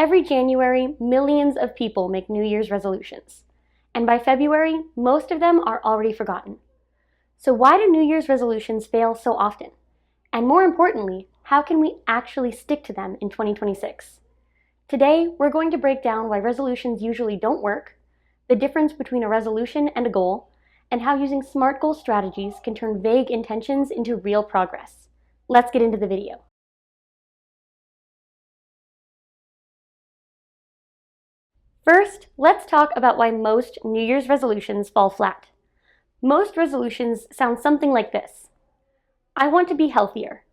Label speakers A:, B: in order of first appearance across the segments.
A: Every January, millions of people make New Year's resolutions. And by February, most of them are already forgotten. So why do New Year's resolutions fail so often? And more importantly, how can we actually stick to them in 2026? Today, we're going to break down why resolutions usually don't work, the difference between a resolution and a goal, and how using SMART goal strategies can turn vague intentions into real progress. Let's get into the video. First, let's talk about why most New Year's resolutions fall flat. Most resolutions sound something like this. I want to be healthier.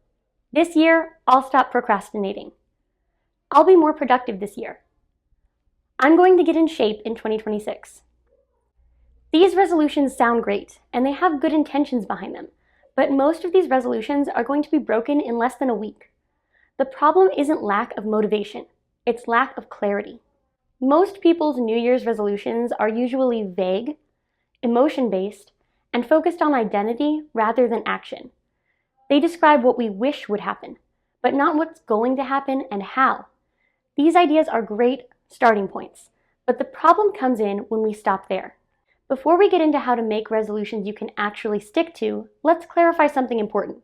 A: This year, I'll stop procrastinating. I'll be more productive this year. I'm going to get in shape in 2026. These resolutions sound great, and they have good intentions behind them, but most of these resolutions are going to be broken in less than a week. The problem isn't lack of motivation, it's lack of clarity. Most people's New Year's resolutions are usually vague, emotion-based, and focused on identity rather than action. They describe what we wish would happen, but not what's going to happen and how. These ideas are great starting points, but the problem comes in when we stop there. Before we get into how to make resolutions you can actually stick to, let's clarify something important.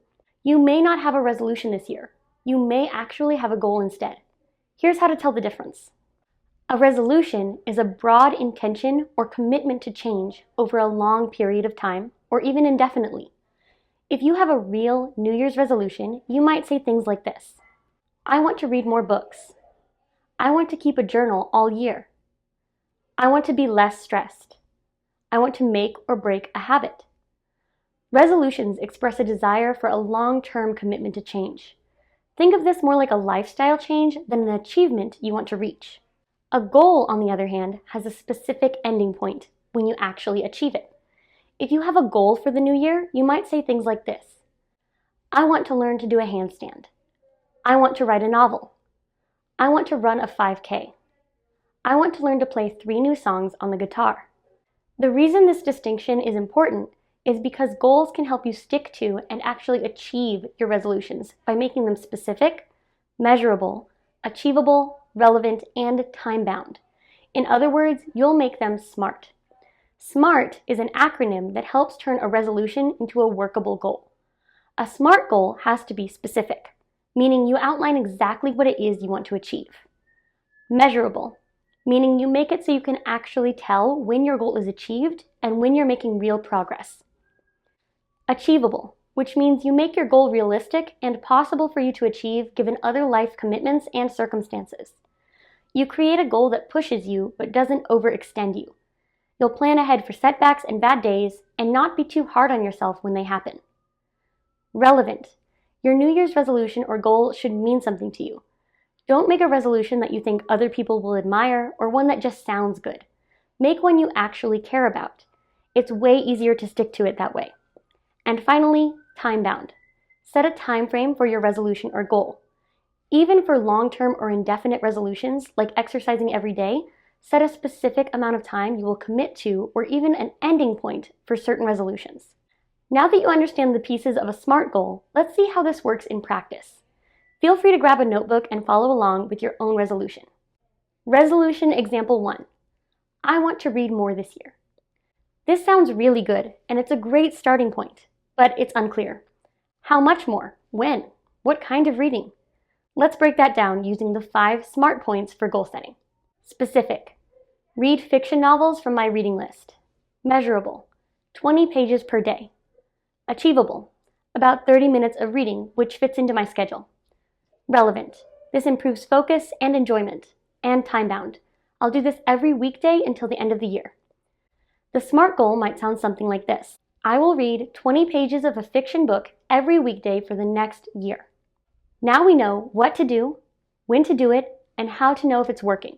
A: You may not have a resolution this year. You may actually have a goal instead. Here's how to tell the difference. A resolution is a broad intention or commitment to change over a long period of time, or even indefinitely. If you have a real New Year's resolution, you might say things like this. I want to read more books. I want to keep a journal all year. I want to be less stressed. I want to make or break a habit. Resolutions express a desire for a long-term commitment to change. Think of this more like a lifestyle change than an achievement you want to reach. A goal, on the other hand, has a specific ending point when you actually achieve it. If you have a goal for the new year, you might say things like this. I want to learn to do a handstand. I want to write a novel. I want to run a 5K. I want to learn to play 3 new songs on the guitar. The reason this distinction is important is because goals can help you stick to and actually achieve your resolutions by making them specific, measurable, achievable, relevant, and time-bound. In other words, you'll make them SMART. SMART is an acronym that helps turn a resolution into a workable goal. A SMART goal has to be specific, meaning you outline exactly what it is you want to achieve. Measurable, meaning you make it so you can actually tell when your goal is achieved and when you're making real progress. Achievable, which means you make your goal realistic and possible for you to achieve given other life commitments and circumstances. You create a goal that pushes you but doesn't overextend you. You'll plan ahead for setbacks and bad days and not be too hard on yourself when they happen. Relevant. Your New Year's resolution or goal should mean something to you. Don't make a resolution that you think other people will admire or one that just sounds good. Make one you actually care about. It's way easier to stick to it that way. And finally, time-bound. Set a time frame for your resolution or goal. Even for long-term or indefinite resolutions, like exercising every day, set a specific amount of time you will commit to or even an ending point for certain resolutions. Now that you understand the pieces of a SMART goal, let's see how this works in practice. Feel free to grab a notebook and follow along with your own resolution. Resolution example 1. I want to read more this year. This sounds really good, and it's a great starting point, but it's unclear. How much more? When? What kind of reading? Let's break that down using the 5 SMART points for goal setting. Specific. Read fiction novels from my reading list. Measurable. 20 pages per day. Achievable. About 30 minutes of reading, which fits into my schedule. Relevant. This improves focus and enjoyment. And time-bound. I'll do this every weekday until the end of the year. The SMART goal might sound something like this. I will read 20 pages of a fiction book every weekday for the next year. Now we know what to do, when to do it, and how to know if it's working.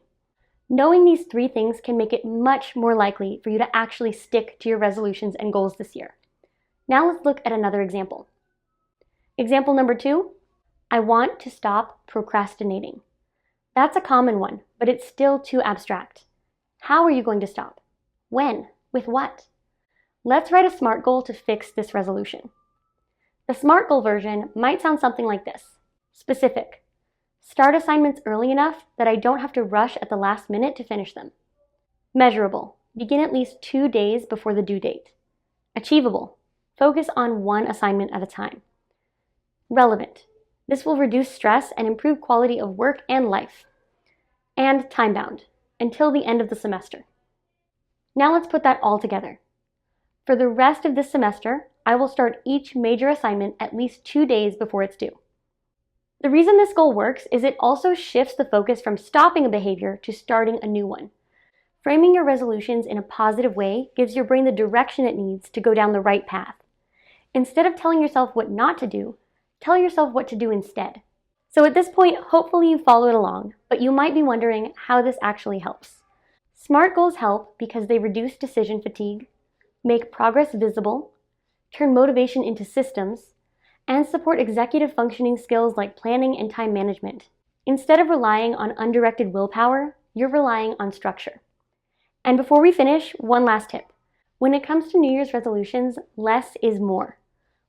A: Knowing these 3 things can make it much more likely for you to actually stick to your resolutions and goals this year. Now let's look at another example. Example number 2, I want to stop procrastinating. That's a common one, but it's still too abstract. How are you going to stop? When? With what? Let's write a SMART goal to fix this resolution. The SMART goal version might sound something like this. Specific. Start assignments early enough that I don't have to rush at the last minute to finish them. Measurable. Begin at least 2 days before the due date. Achievable. Focus on one assignment at a time. Relevant. This will reduce stress and improve quality of work and life. And time-bound, until the end of the semester. Now let's put that all together. For the rest of this semester, I will start each major assignment at least 2 days before it's due. The reason this goal works is it also shifts the focus from stopping a behavior to starting a new one. Framing your resolutions in a positive way gives your brain the direction it needs to go down the right path. Instead of telling yourself what not to do, tell yourself what to do instead. So at this point, hopefully you followed along, but you might be wondering how this actually helps. SMART goals help because they reduce decision fatigue, make progress visible, turn motivation into systems, and support executive functioning skills like planning and time management. Instead of relying on undirected willpower, you're relying on structure. And before we finish, one last tip. When it comes to New Year's resolutions, less is more.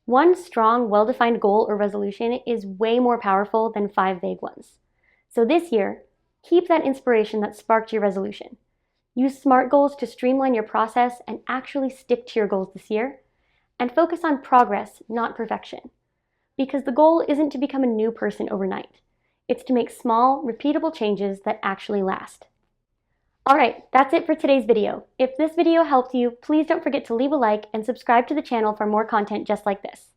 A: One strong, well-defined goal or resolution is way more powerful than 5 vague ones. So this year, keep that inspiration that sparked your resolution. Use SMART goals to streamline your process and actually stick to your goals this year. And focus on progress, not perfection. Because the goal isn't to become a new person overnight. It's to make small, repeatable changes that actually last. Alright, that's it for today's video. If this video helped you, please don't forget to leave a like and subscribe to the channel for more content just like this.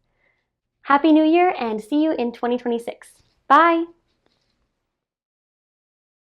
A: Happy New Year and see you in 2026. Bye!